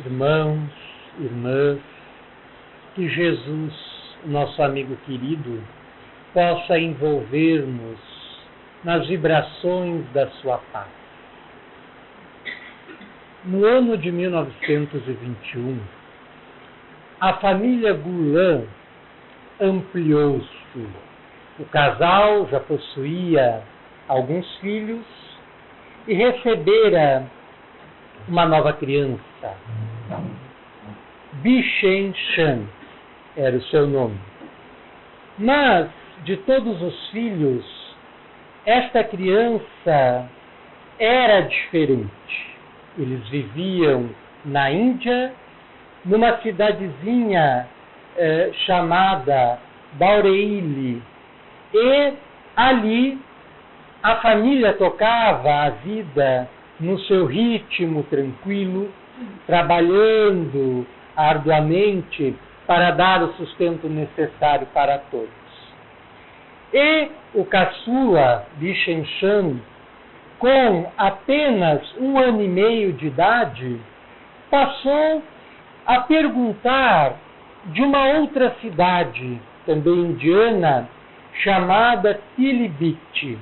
Irmãos, irmãs, que Jesus, nosso amigo querido, possa envolver-nos nas vibrações da sua paz. No ano de 1921, a família Gulan ampliou-se. O casal já possuía alguns filhos e recebera uma nova criança. Bishen Shan era o seu nome. Mas, de todos os filhos, esta criança era diferente. Eles viviam na Índia, numa cidadezinha chamada Bareilly. E ali a família tocava a vida no seu ritmo tranquilo, trabalhando arduamente para dar o sustento necessário para todos. E o caçula, Bishen Shan, com apenas 1 ano e meio de idade, passou a perguntar de uma outra cidade, também indiana, chamada Pilibhit,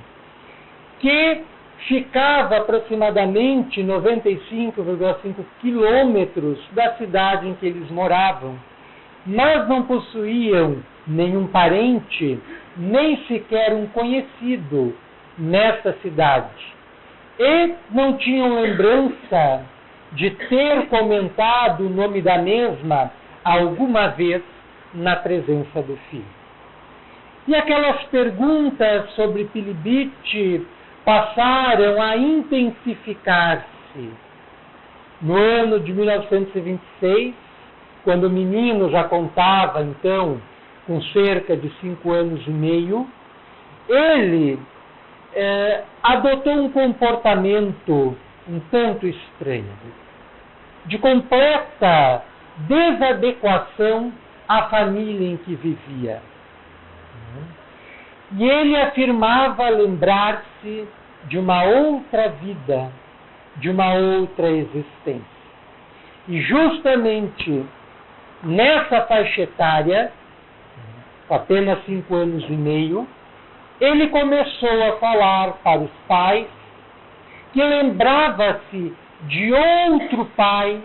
que ficava aproximadamente 95,5 quilômetros da cidade em que eles moravam, mas não possuíam nenhum parente, nem sequer um conhecido nesta cidade. E não tinham lembrança de ter comentado o nome da mesma alguma vez na presença do filho. E aquelas perguntas sobre Pilibhit passaram a intensificar-se. No ano de 1926, quando o menino já contava, então, com cerca de 5 anos e meio, ele adotou um comportamento um tanto estranho, de completa desadequação à família em que vivia. E ele afirmava lembrar-se de uma outra vida, de uma outra existência. E justamente nessa faixa etária, com apenas 5 anos e meio, ele começou a falar para os pais que lembrava-se de outro pai,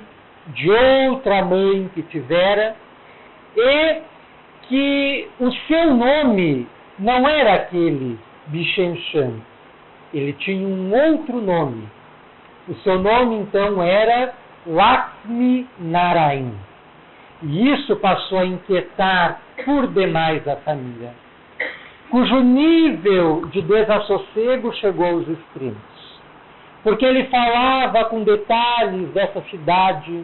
de outra mãe que tivera, e que o seu nome não era aquele Bishen Shan. Ele tinha um outro nome. O seu nome, então, era Lakshmi Narayan. E isso passou a inquietar por demais a família, cujo nível de desassossego chegou aos extremos. Porque ele falava com detalhes dessa cidade,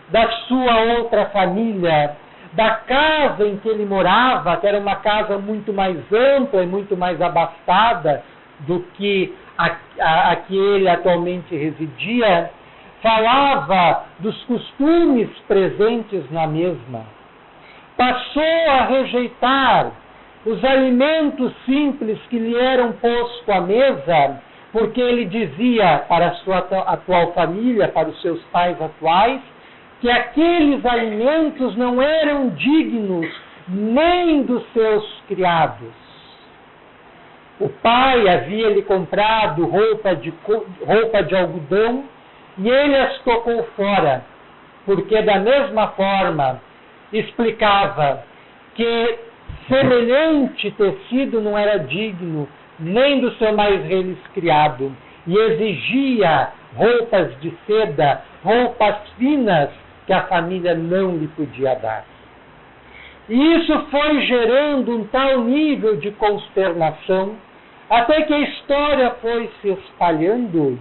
da sua outra família, da casa em que ele morava, que era uma casa muito mais ampla e muito mais abastada do que a que ele atualmente residia, falava dos costumes presentes na mesma. Passou a rejeitar os alimentos simples que lhe eram postos à mesa, porque ele dizia para a sua atual família, para os seus pais atuais, que aqueles alimentos não eram dignos nem dos seus criados. O pai havia lhe comprado roupa de algodão e ele as tocou fora, porque da mesma forma explicava que semelhante tecido não era digno nem do seu mais velho criado, e exigia roupas de seda, roupas finas, que a família não lhe podia dar. E isso foi gerando um tal nível de consternação, até que a história foi se espalhando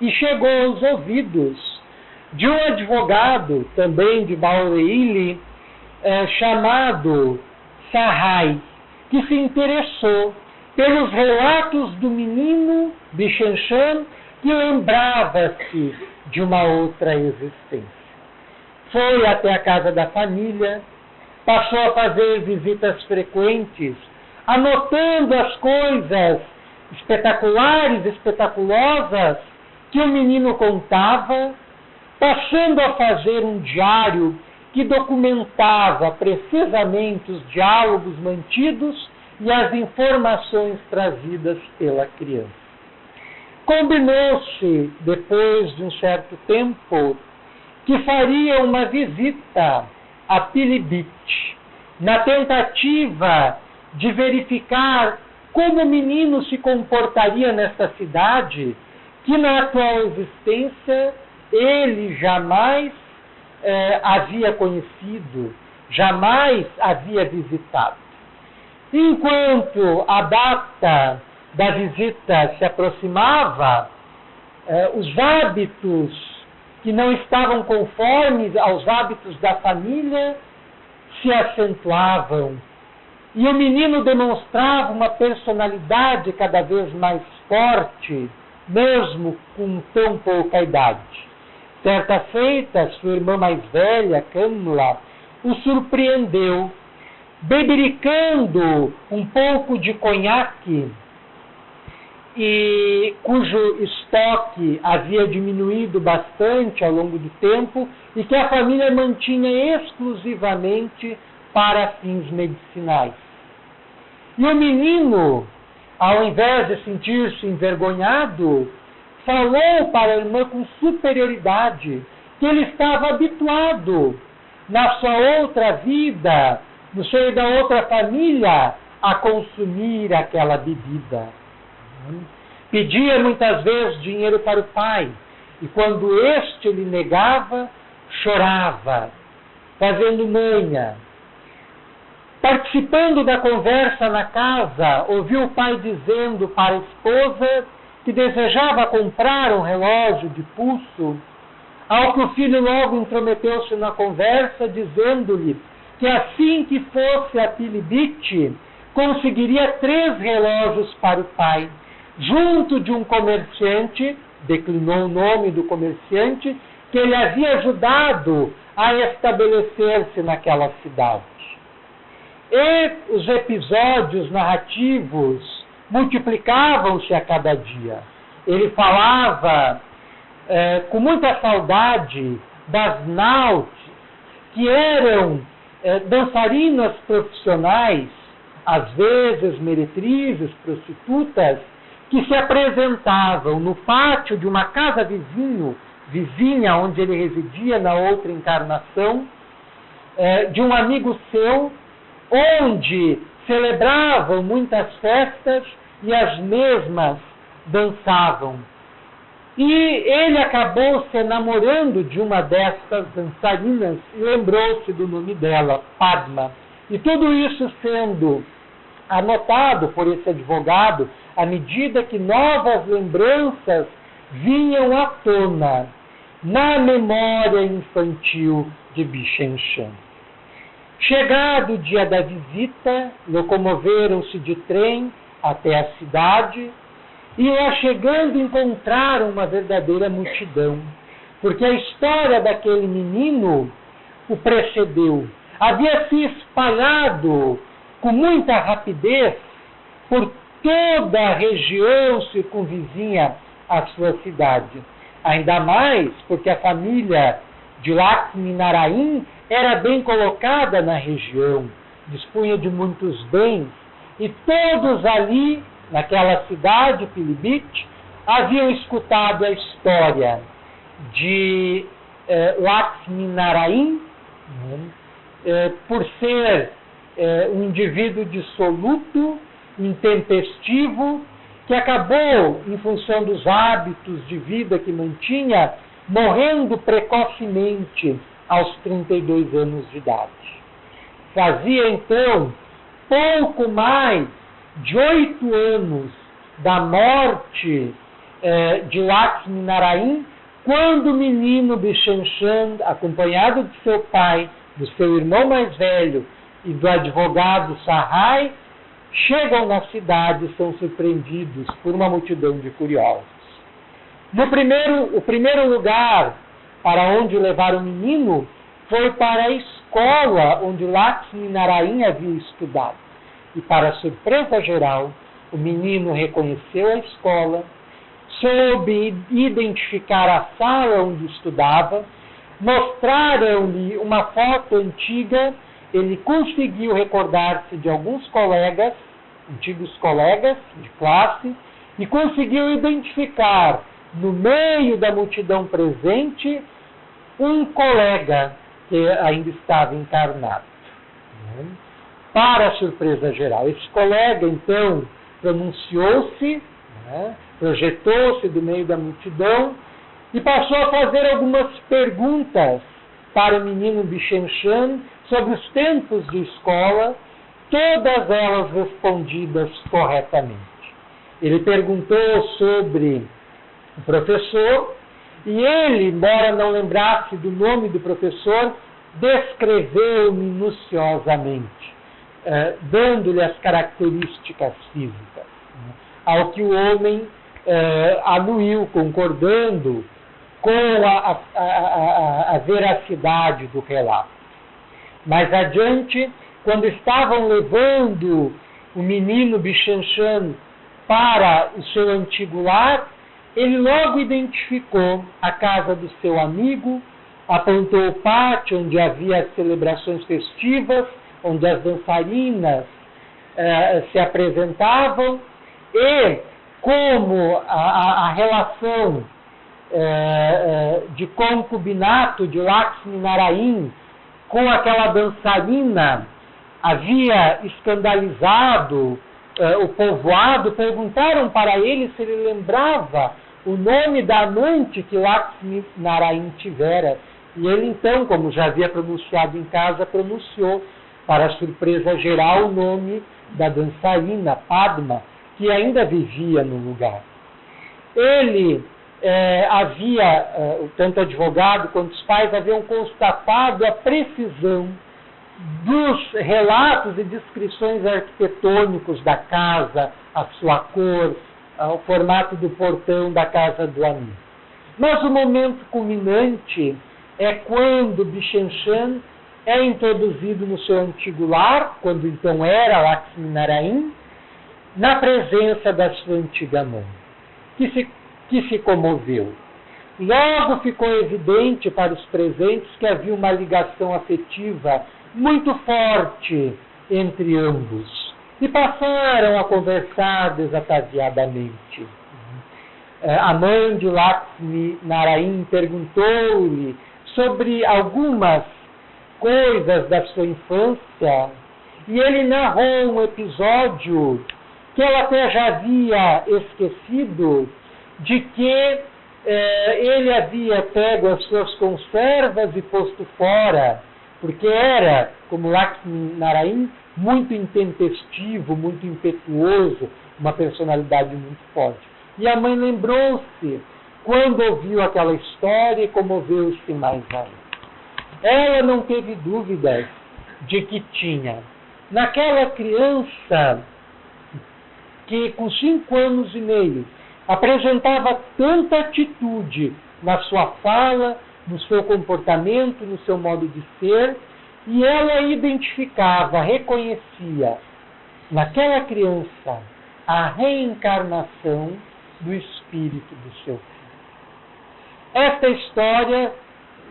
e chegou aos ouvidos de um advogado, também de Bareilly, chamado Sahai, que se interessou pelos relatos do menino Bishen Shan, que lembrava-se de uma outra existência. Foi até a casa da família, passou a fazer visitas frequentes, anotando as coisas espetaculares, espetaculosas que o menino contava, passando a fazer um diário que documentava precisamente os diálogos mantidos e as informações trazidas pela criança. Combinou-se, depois de um certo tempo, que faria uma visita a Pilibhit, na tentativa de verificar como o menino se comportaria nesta cidade, que na atual existência ele jamais havia conhecido, jamais havia visitado. Enquanto a data da visita se aproximava, os hábitos que não estavam conformes aos hábitos da família se acentuavam. E o menino demonstrava uma personalidade cada vez mais forte, mesmo com tão pouca idade. Certa feita, sua irmã mais velha, Kamla, o surpreendeu, bebericando um pouco de conhaque, e cujo estoque havia diminuído bastante ao longo do tempo e que a família mantinha exclusivamente para fins medicinais. E o menino, ao invés de sentir-se envergonhado, falou para a irmã com superioridade que ele estava habituado, na sua outra vida, no seio da outra família, a consumir aquela bebida. Pedia muitas vezes dinheiro para o pai, e quando este lhe negava, chorava, fazendo manha. Participando da conversa na casa, ouviu o pai dizendo para a esposa que desejava comprar um relógio de pulso, ao que o filho logo intrometeu-se na conversa, dizendo-lhe que assim que fosse a Pilibhit, conseguiria 3 relógios para o pai, junto de um comerciante, declinou o nome do comerciante, que ele havia ajudado a estabelecer-se naquela cidade. E os episódios narrativos multiplicavam-se a cada dia. Ele falava com muita saudade das Naut, que eram dançarinas profissionais, às vezes meretrizes, prostitutas, que se apresentavam no pátio de uma casa vizinha onde ele residia na outra encarnação, de um amigo seu, onde celebravam muitas festas e as mesmas dançavam. E ele acabou se enamorando de uma destas dançarinas e lembrou-se do nome dela, Padma. E tudo isso sendo anotado por esse advogado à medida que novas lembranças vinham à tona na memória infantil de Bichenchen. Chegado o dia da visita, locomoveram-se de trem até a cidade e, lá chegando, encontraram uma verdadeira multidão, porque a história daquele menino o precedeu. Havia se espalhado com muita rapidez por toda a região circunvizinha à sua cidade. Ainda mais porque a família de Lakshminarayan era bem colocada na região, dispunha de muitos bens, e todos ali, naquela cidade, Pilibhit, haviam escutado a história de Lakshminarayan, por ser um indivíduo dissoluto, intempestivo, que acabou, em função dos hábitos de vida que mantinha, morrendo precocemente aos 32 anos de idade. Fazia, então, pouco mais de 8 anos da morte de Lakshminarayan, quando o menino Bichenchen, acompanhado de seu pai, do seu irmão mais velho e do advogado Sahai, chegam na cidade e são surpreendidos por uma multidão de curiosos. O primeiro lugar para onde levaram o menino foi para a escola onde Lakshminarayan havia estudado. E, para surpresa geral, o menino reconheceu a escola, soube identificar a sala onde estudava, mostraram-lhe uma foto antiga, ele conseguiu recordar-se de alguns colegas, antigos colegas de classe, e conseguiu identificar no meio da multidão presente um colega que ainda estava encarnado. Para a surpresa geral, esse colega então pronunciou-se, projetou-se do meio da multidão e passou a fazer algumas perguntas para o menino Bichenchen sobre os tempos de escola, todas elas respondidas corretamente. Ele perguntou sobre o professor e ele, embora não lembrasse do nome do professor, descreveu minuciosamente, dando-lhe as características físicas, ao que o homem anuiu, concordando com a veracidade do relato. Mais adiante, quando estavam levando o menino Bichenchen para o seu antigo lar, ele logo identificou a casa do seu amigo, apontou o pátio onde havia as celebrações festivas, onde as dançarinas se apresentavam, e como a relação de concubinato de Lakshmi Narayan com aquela dançarina havia escandalizado o povoado, perguntaram para ele se ele lembrava o nome da amante que Lakshmi Narayan tivera. E ele então, como já havia pronunciado em casa, pronunciou, para a surpresa geral, o nome da dançarina, Padma, que ainda vivia no lugar. Ele tanto o advogado quanto os pais haviam constatado a precisão dos relatos e descrições arquitetônicos da casa, a sua cor, o formato do portão da casa do amigo. Mas o momento culminante é quando Bichenchen é introduzido no seu antigo lar, quando então era Lakshmi Narayan, na presença da sua antiga mãe, que se comoveu. Logo ficou evidente para os presentes que havia uma ligação afetiva muito forte entre ambos, e passaram a conversar desataviadamente. A mãe de Lakshmi Narayan perguntou-lhe sobre algumas coisas da sua infância, e ele narrou um episódio que ela até já havia esquecido, de que ele havia pego as suas conservas e posto fora, porque era, como Lakshmi Narayan, muito intempestivo, muito impetuoso, uma personalidade muito forte. E a mãe lembrou-se, quando ouviu aquela história, e comoveu-se mais ainda. Ela não teve dúvidas de que tinha, naquela criança que com 5 anos e meio apresentava tanta atitude na sua fala, no seu comportamento, no seu modo de ser, e ela identificava, reconhecia naquela criança a reencarnação do espírito do seu filho. Esta história,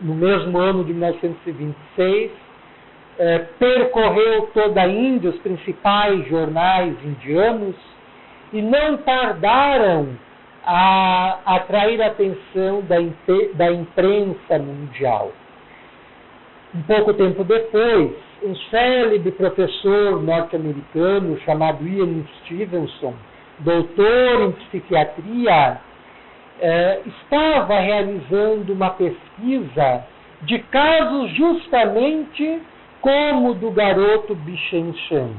no mesmo ano de 1926, percorreu toda a Índia, os principais jornais indianos, e não tardaram a atrair a atenção da imprensa mundial. Um pouco tempo depois, um célebre professor norte-americano chamado Ian Stevenson, doutor em psiquiatria, estava realizando uma pesquisa de casos justamente como o do garoto Bichenchen,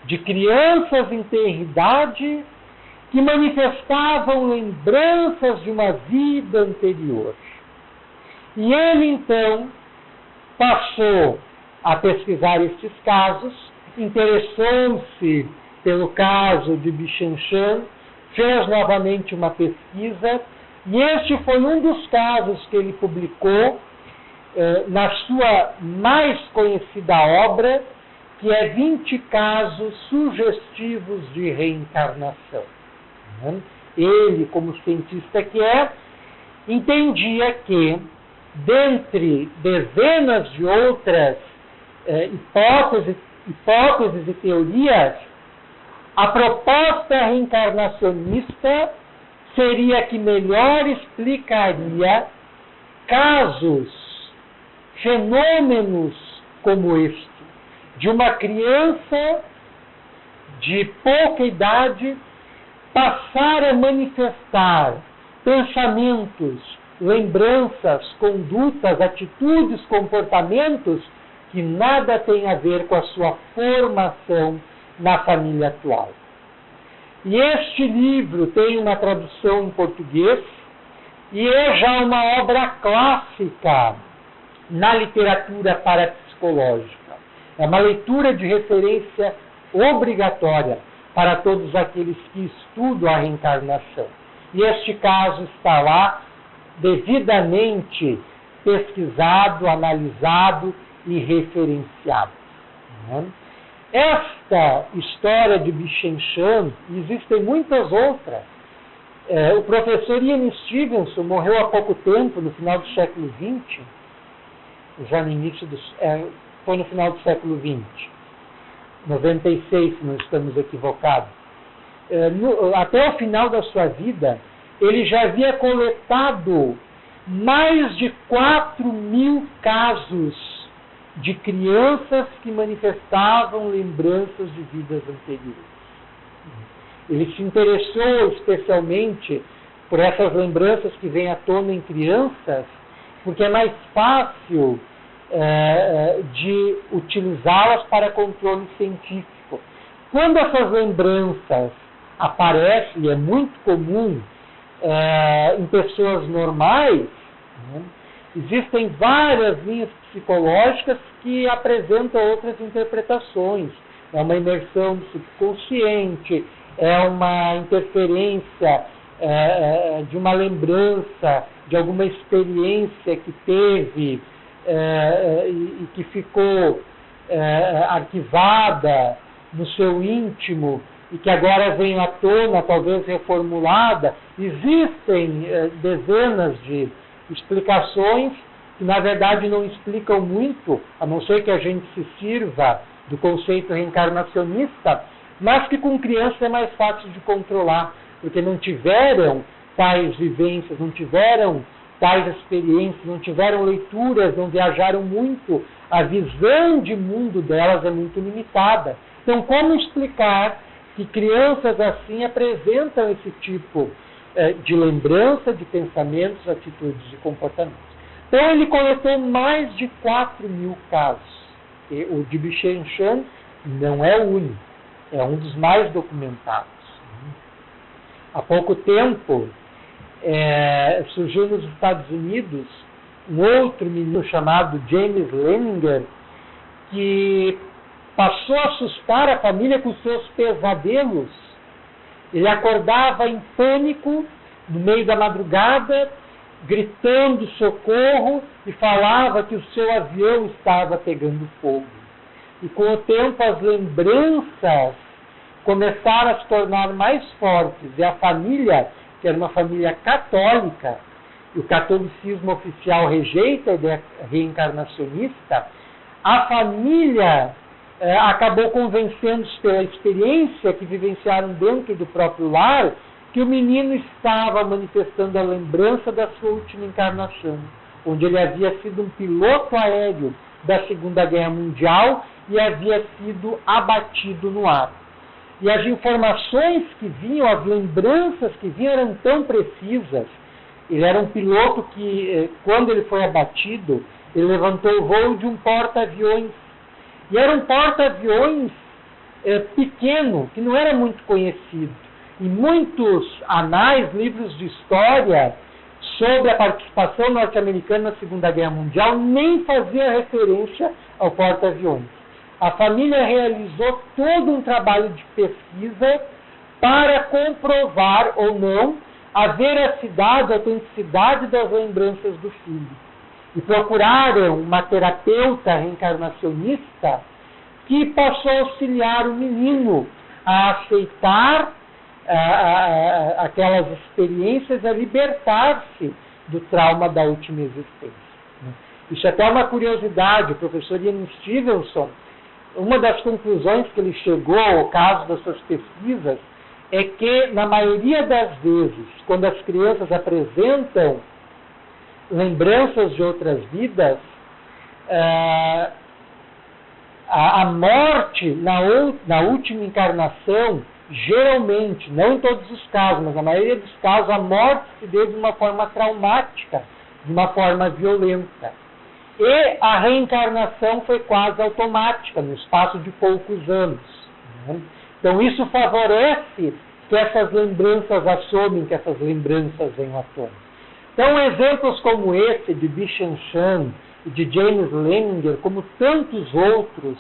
de crianças em tenridade que manifestavam lembranças de uma vida anterior. E ele, então, passou a pesquisar estes casos, interessou-se pelo caso de Bichenchen, fez novamente uma pesquisa, e este foi um dos casos que ele publicou na sua mais conhecida obra, que é 20 casos sugestivos de reencarnação. ele, como cientista que é, entendia que, dentre dezenas de outras hipóteses e teorias, a proposta reencarnacionista seria a que melhor explicaria casos, fenômenos como este, de uma criança de pouca idade passar a manifestar pensamentos, lembranças, condutas, atitudes, comportamentos que nada tem a ver com a sua formação na família atual. E este livro tem uma tradução em português e é já uma obra clássica na literatura parapsicológica. É uma leitura de referência obrigatória para todos aqueles que estudam a reencarnação. E este caso está lá devidamente pesquisado, analisado e referenciado. Esta história de Bichenchen, e existem muitas outras. O professor Ian Stevenson morreu há pouco tempo, no final do século XX, já no início foi no final do século XX, 96, se não estamos equivocados. Até o final da sua vida, ele já havia coletado mais de 4.000 casos de crianças que manifestavam lembranças de vidas anteriores. Ele se interessou especialmente por essas lembranças que vêm à tona em crianças, porque é mais fácil de utilizá-las para controle científico. Quando essas lembranças aparecem, e é muito comum em pessoas normais, existem várias linhas psicológicas que apresentam outras interpretações. É uma imersão do subconsciente, é uma interferência de uma lembrança, de alguma experiência que teve e que ficou arquivada no seu íntimo e que agora vem à tona, talvez reformulada. Existem dezenas de explicações que, na verdade, não explicam muito, a não ser que a gente se sirva do conceito reencarnacionista, mas que com crianças é mais fácil de controlar, porque não tiveram tais vivências, não tiveram tais experiências, não tiveram leituras, não viajaram muito, a visão de mundo delas é muito limitada. Então, como explicar que crianças assim apresentam esse tipo de lembrança, de pensamentos, atitudes e comportamentos? Então, ele coletou mais de 4.000 casos. E o de Bichenchen não é o único, é um dos mais documentados. Há pouco tempo, surgiu nos Estados Unidos um outro menino chamado James Leninger, que passou a assustar a família com seus pesadelos. Ele acordava em pânico no meio da madrugada, gritando socorro, e falava que o seu avião estava pegando fogo. E com o tempo as lembrançras começaram a se tornar mais fortes, e a família, que era uma família católica, o catolicismo oficial rejeita a ideia reencarnacionista, a família acabou convencendo-se pela experiência que vivenciaram dentro do próprio lar, que o menino estava manifestando a lembrança da sua última encarnação, onde ele havia sido um piloto aéreo da Segunda Guerra Mundial e havia sido abatido no ar. E as informações que vinham, as lembranças que vinham eram tão precisas. Ele era um piloto que, quando ele foi abatido, ele levantou o voo de um porta-aviões. E era um porta-aviões pequeno, que não era muito conhecido. E muitos anais, livros de história sobre a participação norte-americana na Segunda Guerra Mundial nem faziam referência ao porta-aviões. A família realizou todo um trabalho de pesquisa para comprovar ou não a veracidade, a autenticidade das lembranças do filho. E procuraram uma terapeuta reencarnacionista que passou a auxiliar o menino a aceitar aquelas experiências é libertar-se do trauma da última existência. Isso é até uma curiosidade. O professor Ian Stevenson, uma das conclusões que ele chegou ao caso das suas pesquisas é que, na maioria das vezes, quando as crianças apresentam lembranças de outras vidas, a morte na última encarnação, geralmente, não em todos os casos, mas na maioria dos casos, a morte se deu de uma forma traumática, de uma forma violenta. E a reencarnação foi quase automática, no espaço de poucos anos. Então isso favorece que essas lembranças assomem, que essas lembranças venham à tona. Então exemplos como esse de Bichan Chan e de James Leninger, como tantos outros,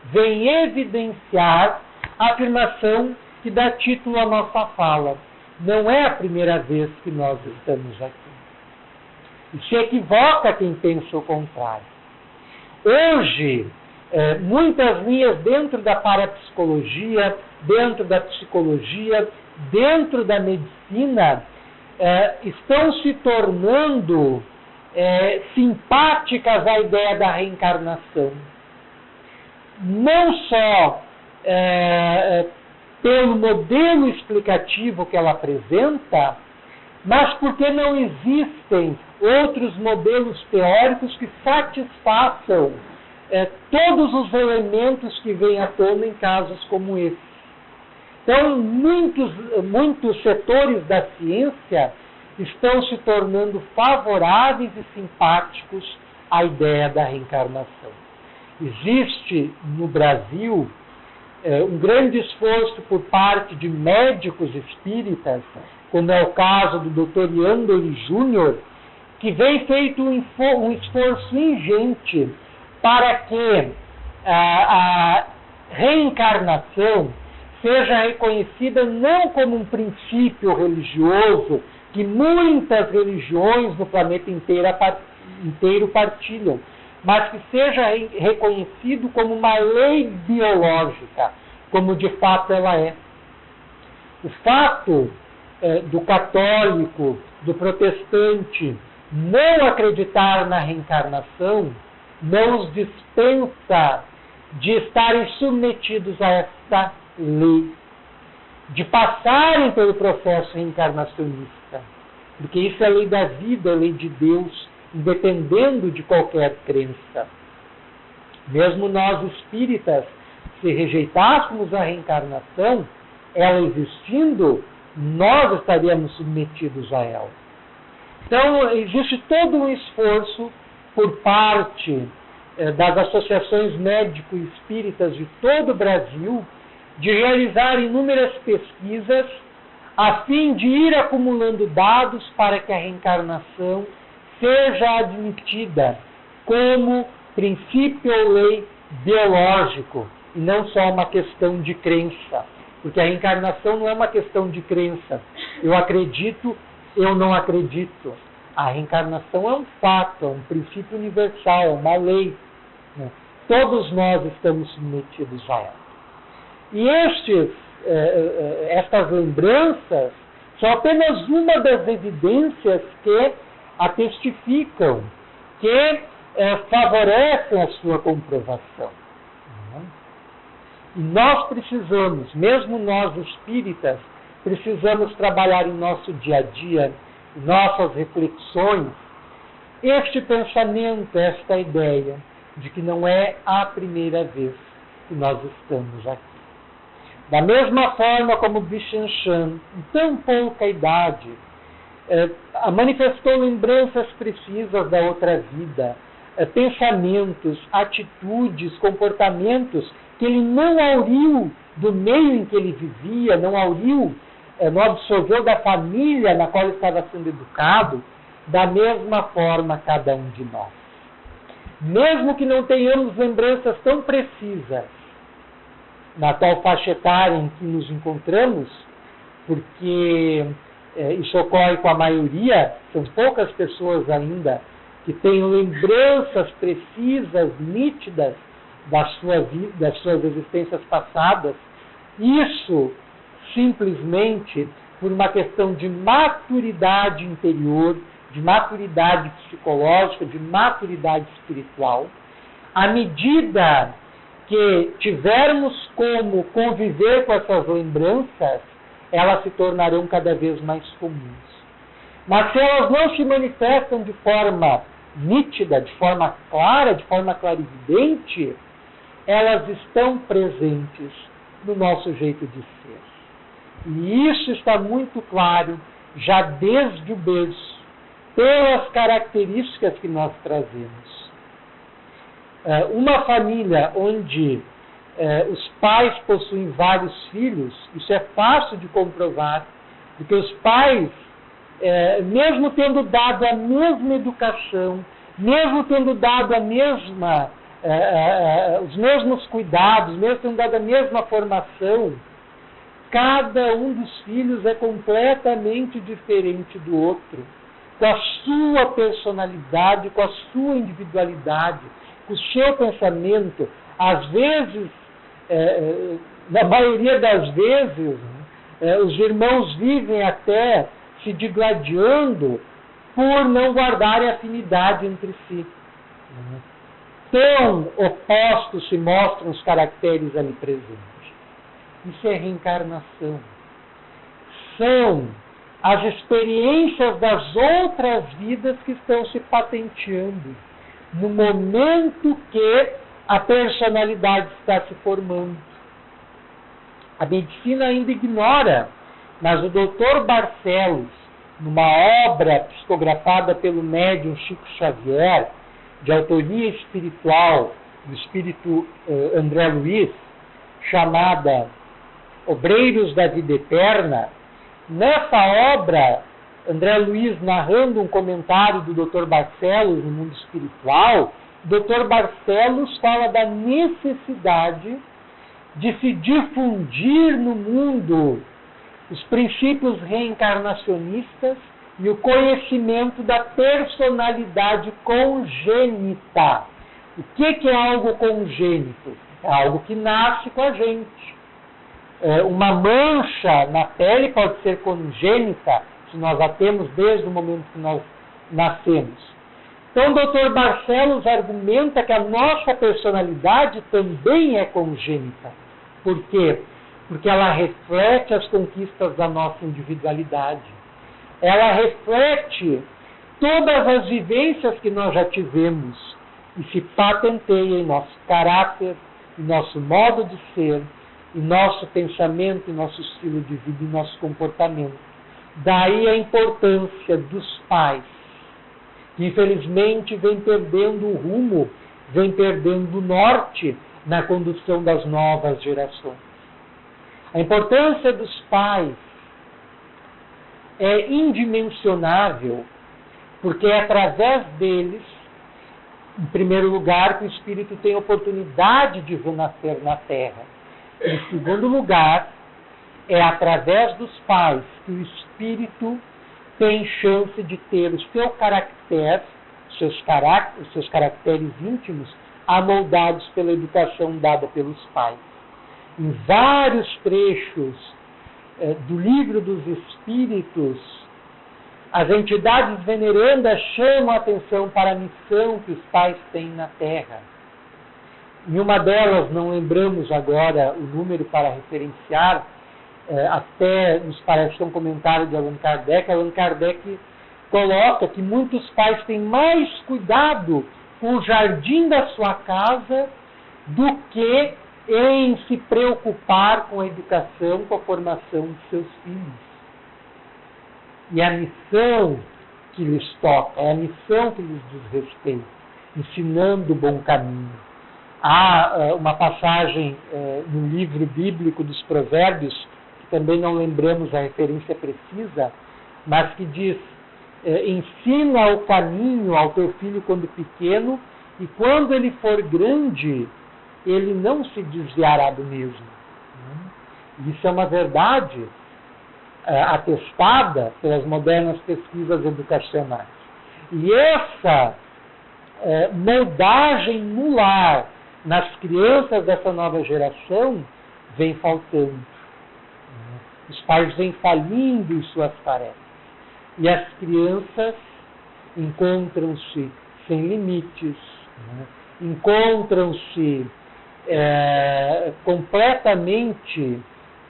vêm evidenciar a afirmação que dá título à nossa fala. Não é a primeira vez que nós estamos aqui. E se equivoca quem pensa o contrário. Hoje, muitas linhas dentro da parapsicologia, dentro da psicologia, dentro da medicina, estão se tornando simpáticas à ideia da reencarnação. Não só pelo modelo explicativo que ela apresenta, mas porque não existem outros modelos teóricos que satisfaçam todos os elementos que vêm à tona em casos como esse. Então, muitos setores da ciência estão se tornando favoráveis e simpáticos à ideia da reencarnação. Existe no Brasil um grande esforço por parte de médicos espíritas, como é o caso do Dr. Yandori Júnior, que vem feito um esforço ingente para que a reencarnação seja reconhecida não como um princípio religioso que muitas religiões no planeta inteiro partilham, mas que seja reconhecido como uma lei biológica, como de fato ela é. O fato do católico, do protestante, não acreditar na reencarnação, não os dispensa de estarem submetidos a esta lei, de passarem pelo processo reencarnacionista, porque isso é a lei da vida, a lei de Deus, independendo de qualquer crença. Mesmo nós espíritas, se rejeitássemos a reencarnação, ela existindo, nós estaríamos submetidos a ela. Então, existe todo um esforço por parte das associações médico-espíritas de todo o Brasil de realizar inúmeras pesquisas a fim de ir acumulando dados para que a reencarnação seja admitida como princípio ou lei biológico e não só uma questão de crença. Porque a reencarnação não é uma questão de crença. Eu acredito, eu não acredito. A reencarnação é um fato, é um princípio universal, é uma lei. Todos nós estamos submetidos a ela. E estas lembranças são apenas uma das evidências que atestificam, que favorecem a sua comprovação. E nós precisamos, mesmo nós espíritas, precisamos trabalhar em nosso dia a dia, em nossas reflexões, este pensamento, esta ideia de que não é a primeira vez que nós estamos aqui. Da mesma forma como Bichan Chan, em tão pouca idade, manifestou lembranças precisas da outra vida, pensamentos, atitudes, comportamentos que ele não auriu do meio em que ele vivia, não auriu, não absorveu da família na qual ele estava sendo educado, da mesma forma cada um de nós. Mesmo que não tenhamos lembranças tão precisas na tal faixa etária em que nos encontramos, porque isso ocorre com a maioria, são poucas pessoas ainda que têm lembranças precisas, nítidas das suas existências passadas. Isso simplesmente por uma questão de maturidade interior, de maturidade psicológica, de maturidade espiritual. À medida que tivermos como conviver com essas lembranças, elas se tornarão cada vez mais comuns. Mas se elas não se manifestam de forma nítida, de forma clara, de forma clarividente, elas estão presentes no nosso jeito de ser. E isso está muito claro já desde o berço, pelas características que nós trazemos. Uma família onde os pais possuem vários filhos, isso é fácil de comprovar, porque os pais, mesmo tendo dado a mesma educação, mesmo tendo dado os mesmos cuidados, mesmo tendo dado a mesma formação, cada um dos filhos é completamente diferente do outro, com a sua personalidade, com a sua individualidade, com o seu pensamento. Às vezes, na maioria das vezes, os irmãos vivem até se digladiando por não guardarem afinidade entre si. Tão opostos se mostram os caracteres ali presentes. Isso é reencarnação. São as experiências das outras vidas que estão se patenteando no momento que a personalidade está se formando. A medicina ainda ignora, mas o Dr. Barcelos, numa obra psicografada pelo médium Chico Xavier, de autoria espiritual do espírito André Luiz, chamada Obreiros da Vida Eterna, nessa obra, André Luiz, narrando um comentário do Dr. Barcelos no mundo espiritual, o Dr. Barcelos fala da necessidade de se difundir no mundo os princípios reencarnacionistas e o conhecimento da personalidade congênita. O que é algo congênito? É algo que nasce com a gente. Uma mancha na pele pode ser congênita, se nós a temos desde o momento que nós nascemos. Então, o Dr. Barcelos argumenta que a nossa personalidade também é congênita. Por quê? Porque ela reflete as conquistas da nossa individualidade. Ela reflete todas as vivências que nós já tivemos e se patenteia em nosso caráter, em nosso modo de ser, em nosso pensamento, em nosso estilo de vida, em nosso comportamento. Daí a importância dos pais, que infelizmente vem perdendo o rumo, vem perdendo o norte na condução das novas gerações. A importância dos pais é indimensionável, porque é através deles, em primeiro lugar, que o espírito tem oportunidade de renascer na Terra. Em segundo lugar, é através dos pais que o espírito tem chance de ter o seu caráter, os seus caracteres íntimos, amoldados pela educação dada pelos pais. Em vários trechos do Livro dos Espíritos, as entidades venerandas chamam a atenção para a missão que os pais têm na Terra. Em uma delas, não lembramos agora o número para referenciar, até nos parece um comentário de Allan Kardec. Allan Kardec coloca que muitos pais têm mais cuidado com o jardim da sua casa do que em se preocupar com a educação, com a formação de seus filhos. E a missão que lhes toca, é a missão que lhes diz respeito, ensinando o bom caminho. Há uma passagem no livro bíblico dos Provérbios, que também não lembramos a referência precisa, mas que diz: ensina o caminho ao teu filho quando pequeno, e quando ele for grande, ele não se desviará do mesmo. Isso é uma verdade atestada pelas modernas pesquisas educacionais. E essa moldagem no lar nas crianças dessa nova geração vem faltando. Os pais vêm falindo em suas tarefas. E as crianças encontram-se sem limites, né? Encontram-se completamente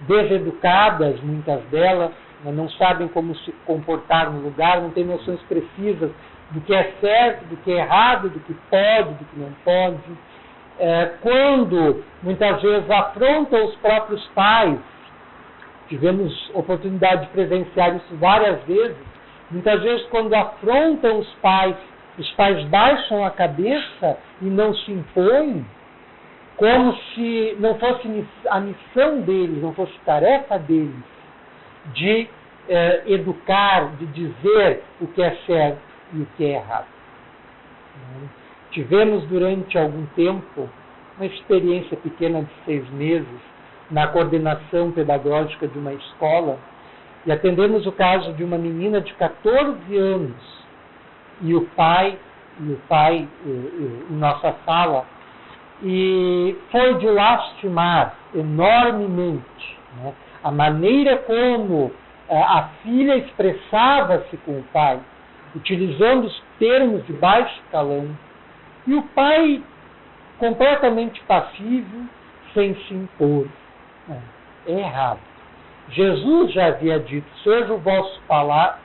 deseducadas, muitas delas, né? Não sabem como se comportar no lugar, não têm noções precisas do que é certo, do que é errado, do que pode, do que não pode. Quando muitas vezes afrontam os próprios pais, tivemos oportunidade de presenciar isso várias vezes, muitas vezes quando afrontam os pais baixam a cabeça e não se impõem, como se não fosse a missão deles, não fosse tarefa deles de educar, de dizer o que é certo e o que é errado. Tivemos durante algum tempo uma experiência pequena de 6 meses na coordenação pedagógica de uma escola e atendemos o caso de uma menina de 14 anos e o pai em nossa sala, e foi de lastimar enormemente, né, a maneira como a filha expressava-se com o pai, utilizando os termos de baixo calão, e o pai completamente passivo, sem se impor. É errado. Jesus já havia dito: seja o vosso falar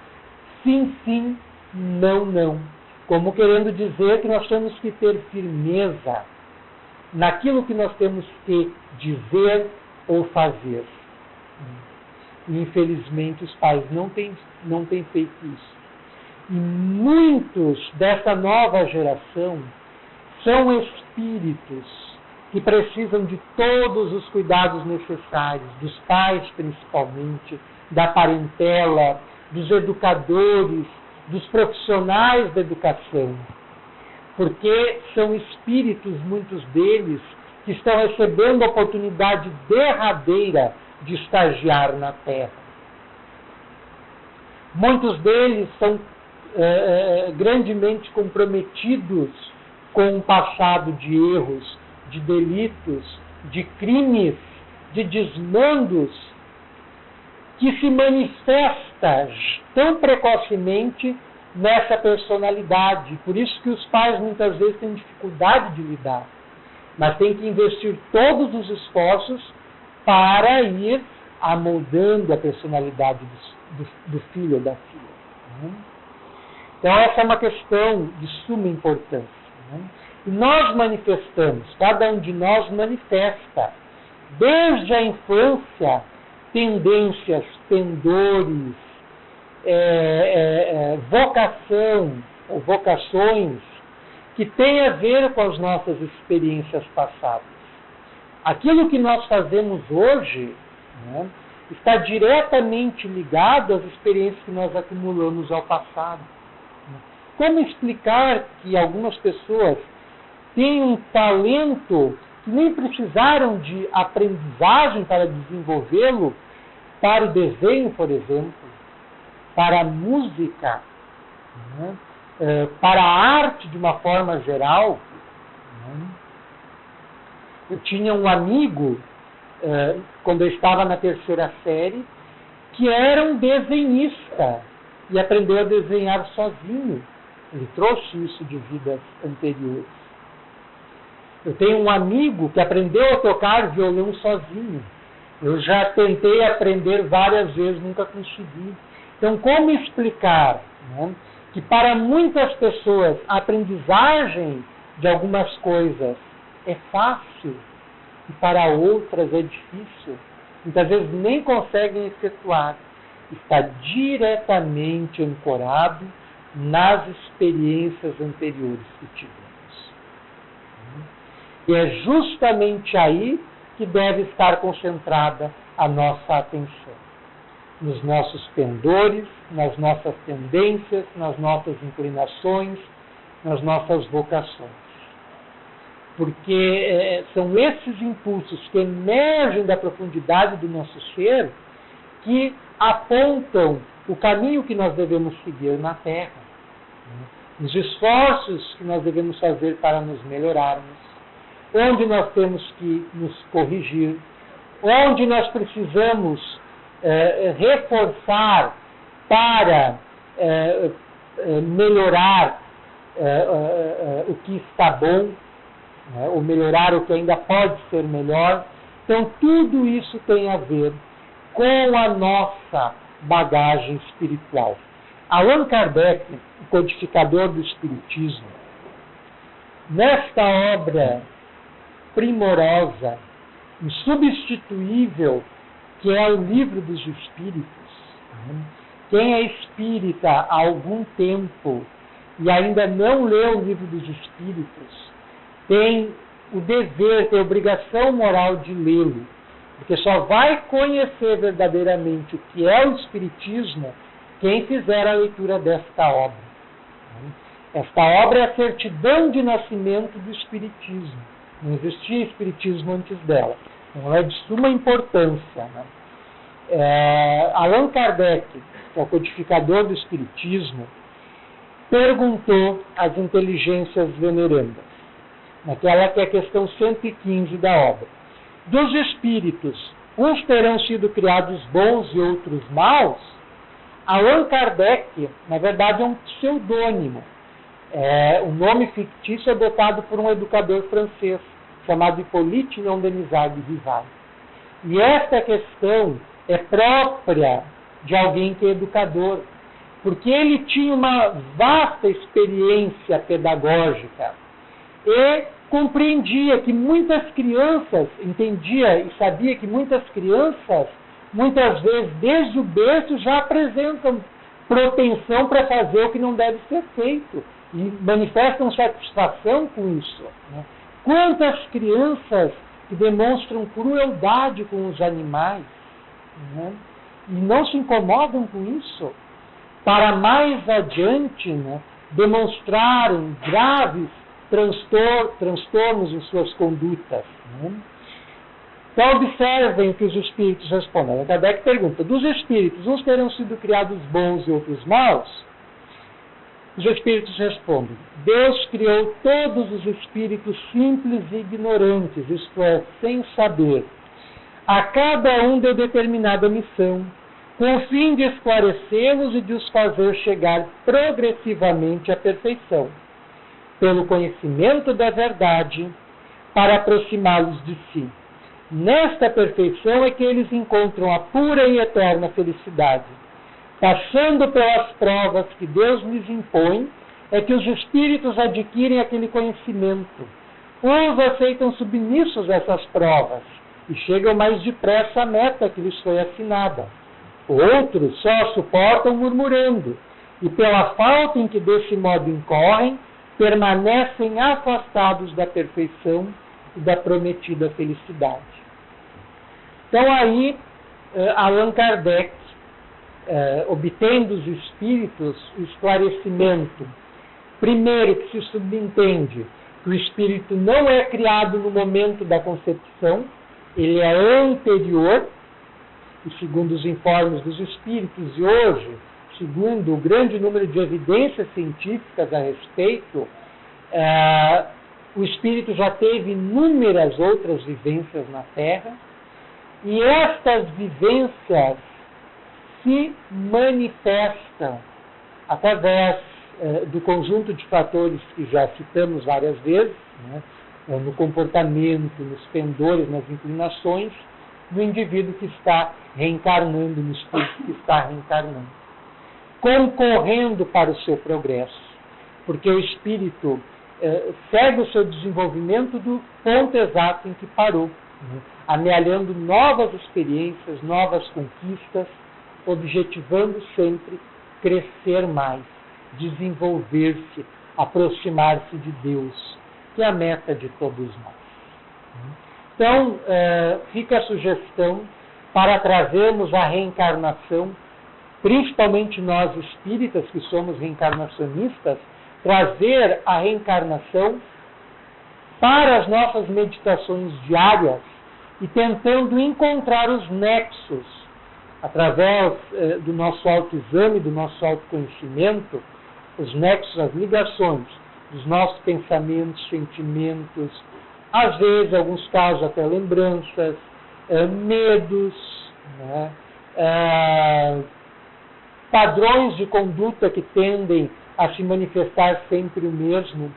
sim, sim, não, não. Como querendo dizer que nós temos que ter firmeza naquilo que nós temos que dizer ou fazer. E, infelizmente, os pais não têm feito isso. E muitos dessa nova geração são espíritos que precisam de todos os cuidados necessários, dos pais principalmente, da parentela, dos educadores, dos profissionais da educação. Porque são espíritos, muitos deles, que estão recebendo a oportunidade derradeira de estagiar na Terra. Muitos deles são grandemente comprometidos com um passado de erros, de delitos, de crimes, de desmandos, que se manifesta tão precocemente nessa personalidade. Por isso que os pais muitas vezes têm dificuldade de lidar, mas têm que investir todos os esforços para ir amoldando a personalidade do filho ou da filha. Então essa é uma questão de suma importância. E nós manifestamos, cada um de nós manifesta, desde a infância, tendências, pendores, vocação ou vocações que têm a ver com as nossas experiências passadas. Aquilo que nós fazemos hoje, né, está diretamente ligado às experiências que nós acumulamos ao passado. Como explicar que algumas pessoas têm um talento que nem precisaram de aprendizagem para desenvolvê-lo, para o desenho, por exemplo, para a música, né, para a arte de uma forma geral? Né? Eu tinha um amigo, quando eu estava na 3ª série, que era um desenhista e aprendeu a desenhar sozinho. Ele trouxe isso de vidas anteriores. Eu tenho um amigo que aprendeu a tocar violão sozinho. Eu já tentei aprender várias vezes, nunca consegui. Então, como explicar, né, que para muitas pessoas a aprendizagem de algumas coisas é fácil e para outras é difícil? Muitas vezes nem conseguem efetuar. Está diretamente ancorado nas experiências anteriores que tivemos. E é justamente aí que deve estar concentrada a nossa atenção. Nos nossos pendores, nas nossas tendências, nas nossas inclinações, nas nossas vocações. Porque são esses impulsos que emergem da profundidade do nosso ser que apontam o caminho que nós devemos seguir na Terra. Os esforços que nós devemos fazer para nos melhorarmos, onde nós temos que nos corrigir, onde nós precisamos reforçar para melhorar o que está bom, né, ou melhorar o que ainda pode ser melhor. Então, tudo isso tem a ver com a nossa bagagem espiritual. Allan Kardec, o codificador do Espiritismo, nesta obra primorosa, insubstituível, que é o Livro dos Espíritos, né? Quem é espírita há algum tempo e ainda não leu o Livro dos Espíritos, tem o dever, tem a obrigação moral de lê-lo, porque só vai conhecer verdadeiramente o que é o Espiritismo quem fizer a leitura desta obra. Esta obra é a certidão de nascimento do Espiritismo. Não existia Espiritismo antes dela. Então, ela é de suma importância, né? Allan Kardec, que é o codificador do Espiritismo, perguntou às inteligências venerandas, naquela que é a questão 115 da obra: dos espíritos, uns terão sido criados bons e outros maus? Allan Kardec, na verdade, é um pseudônimo. O nome fictício adotado por um educador francês, chamado Hippolyte Léon-Denisard de Rivarol. E esta questão é própria de alguém que é educador, porque ele tinha uma vasta experiência pedagógica e compreendia que muitas crianças, entendia e sabia que muitas crianças, muitas vezes, desde o berço, já apresentam propensão para fazer o que não deve ser feito e manifestam satisfação com isso, né? Quantas crianças que demonstram crueldade com os animais, né? E não se incomodam com isso, para mais adiante, né, demonstrarem graves transtornos em suas condutas, né? Então, observem o que os espíritos respondem. Kardec pergunta: dos espíritos, uns terão sido criados bons e outros maus? Os espíritos respondem: Deus criou todos os espíritos simples e ignorantes, isto é, sem saber. A cada um deu determinada missão, com o fim de esclarecê-los e de os fazer chegar progressivamente à perfeição, pelo conhecimento da verdade, para aproximá-los de si. Nesta perfeição é que eles encontram a pura e eterna felicidade. Passando pelas provas que Deus lhes impõe, é que os espíritos adquirem aquele conhecimento. Uns aceitam submissos essas provas e chegam mais depressa à meta que lhes foi assinada. Outros só suportam murmurando, e pela falta em que desse modo incorrem, permanecem afastados da perfeição e da prometida felicidade. Então aí, Allan Kardec, obtém dos espíritos o esclarecimento, primeiro, que se subentende que o espírito não é criado no momento da concepção, ele é anterior, e segundo os informes dos espíritos, e hoje, segundo o grande número de evidências científicas a respeito, o espírito já teve inúmeras outras vivências na Terra, e estas vivências se manifestam através do conjunto de fatores que já citamos várias vezes, né, no comportamento, nos pendores, nas inclinações, do indivíduo que está reencarnando, no espírito que está reencarnando, concorrendo para o seu progresso, porque o espírito segue o seu desenvolvimento do ponto exato em que parou, né, amealhando novas experiências, novas conquistas, objetivando sempre crescer mais, desenvolver-se, aproximar-se de Deus, que é a meta de todos nós. Então, fica a sugestão para trazermos a reencarnação, principalmente nós espíritas que somos reencarnacionistas, trazer a reencarnação para as nossas meditações diárias e tentando encontrar os nexos, através do nosso autoexame, do nosso autoconhecimento, os nexos, as ligações dos nossos pensamentos, sentimentos, às vezes, em alguns casos, até lembranças, medos, né, padrões de conduta que tendem a se manifestar sempre o mesmo,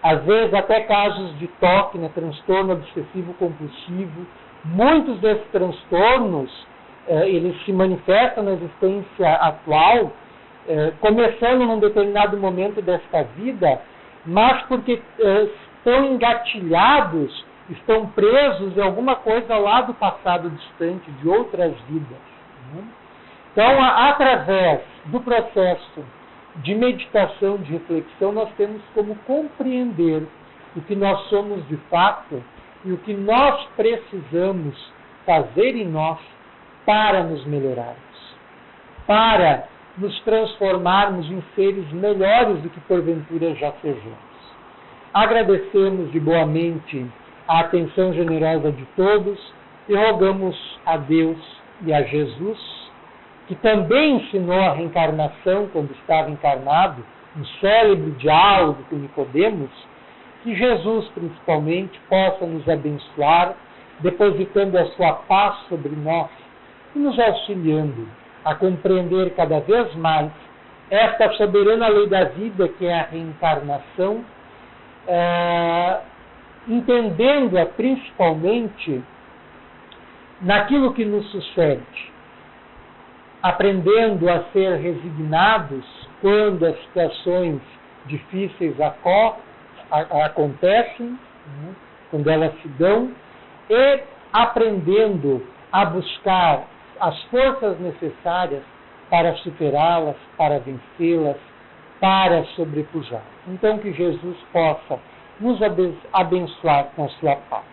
às vezes até casos de TOC, né, transtorno obsessivo compulsivo. Muitos desses transtornos, eles se manifestam na existência atual, começando num determinado momento desta vida, mas porque estão engatilhados, estão presos em alguma coisa lá do passado distante, de outras vidas. Né? Então, através do processo de meditação, de reflexão, nós temos como compreender o que nós somos de fato e o que nós precisamos fazer em nós para nos melhorarmos, para nos transformarmos em seres melhores do que porventura já sejamos. Agradecemos de boa mente a atenção generosa de todos e rogamos a Deus e a Jesus, que também ensinou a reencarnação quando estava encarnado, um célebre diálogo com Nicodemos, que Jesus, principalmente, possa nos abençoar, depositando a sua paz sobre nós e nos auxiliando a compreender cada vez mais esta soberana lei da vida, que é a reencarnação, entendendo-a principalmente naquilo que nos sucede, aprendendo a ser resignados quando as situações difíceis acontecem, né, quando elas se dão, e aprendendo a buscar as forças necessárias para superá-las, para vencê-las, para sobrepujar. Então, que Jesus possa nos abençoar com a sua paz.